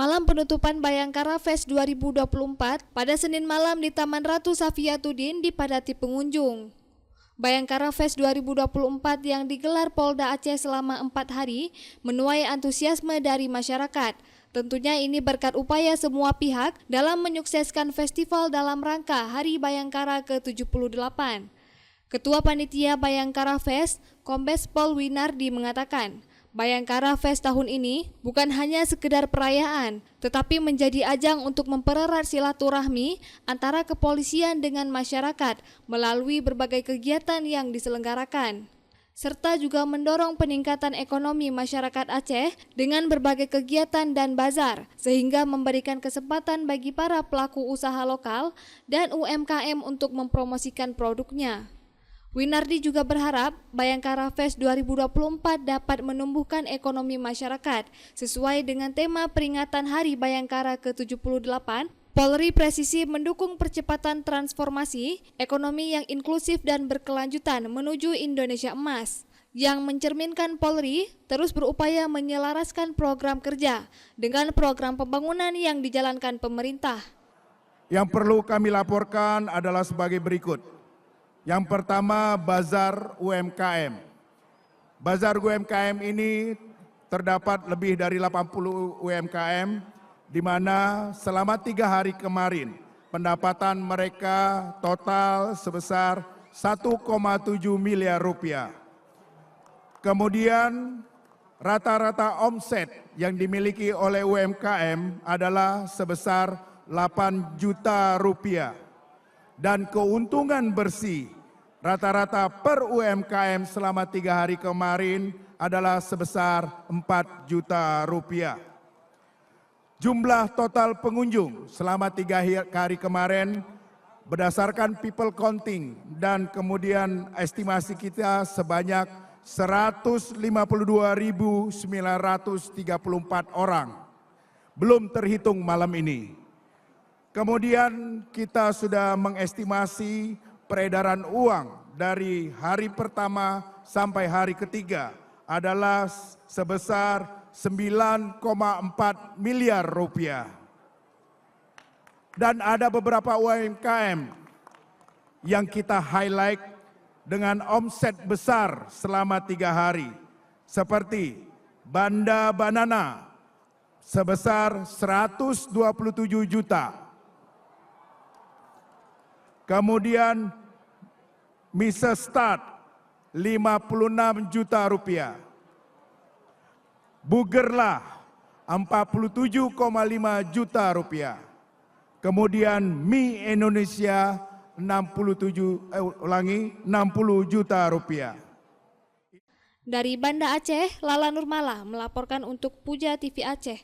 Malam penutupan Bayangkara Fest 2024 pada Senin malam di Taman Ratu Safiatuddin dipadati pengunjung. Bayangkara Fest 2024 yang digelar Polda Aceh selama 4 hari menuai antusiasme dari masyarakat. Tentunya ini berkat upaya semua pihak dalam menyukseskan festival dalam rangka Hari Bayangkara ke-78. Ketua Panitia Bayangkara Fest, Kombes Pol Winardi mengatakan, Bayangkara Fest tahun ini bukan hanya sekedar perayaan, tetapi menjadi ajang untuk mempererat silaturahmi antara kepolisian dengan masyarakat melalui berbagai kegiatan yang diselenggarakan, serta juga mendorong peningkatan ekonomi masyarakat Aceh dengan berbagai kegiatan dan bazar, sehingga memberikan kesempatan bagi para pelaku usaha lokal dan UMKM untuk mempromosikan produknya. Winardi juga berharap Bayangkara Fest 2024 dapat menumbuhkan ekonomi masyarakat sesuai dengan tema peringatan Hari Bayangkara ke-78. Polri presisi mendukung percepatan transformasi ekonomi yang inklusif dan berkelanjutan menuju Indonesia Emas, yang mencerminkan Polri terus berupaya menyelaraskan program kerja dengan program pembangunan yang dijalankan pemerintah. Yang perlu kami laporkan adalah sebagai berikut. Yang pertama, Bazar UMKM. Bazar UMKM ini terdapat lebih dari 80 UMKM, di mana selama 3 hari kemarin pendapatan mereka total sebesar 1,7 miliar rupiah. Kemudian rata-rata omset yang dimiliki oleh UMKM adalah sebesar 8 juta rupiah. Dan keuntungan bersih rata-rata per UMKM selama 3 hari kemarin adalah sebesar 4 juta rupiah. Jumlah total pengunjung selama 3 hari kemarin berdasarkan people counting dan kemudian estimasi kita sebanyak 152.934 orang. Belum terhitung malam ini. Kemudian kita sudah mengestimasi peredaran uang dari hari pertama sampai hari ketiga adalah sebesar 9,4 miliar rupiah. Dan ada beberapa UMKM yang kita highlight dengan omset besar selama 3 hari. Seperti Banda Banana sebesar 127 juta. Kemudian Mr. Start 56 juta rupiah. Bugerlah 47,5 juta rupiah. Kemudian Mi Indonesia 60 juta rupiah. Dari Banda Aceh, Lala Nurmala melaporkan untuk Puja TV Aceh.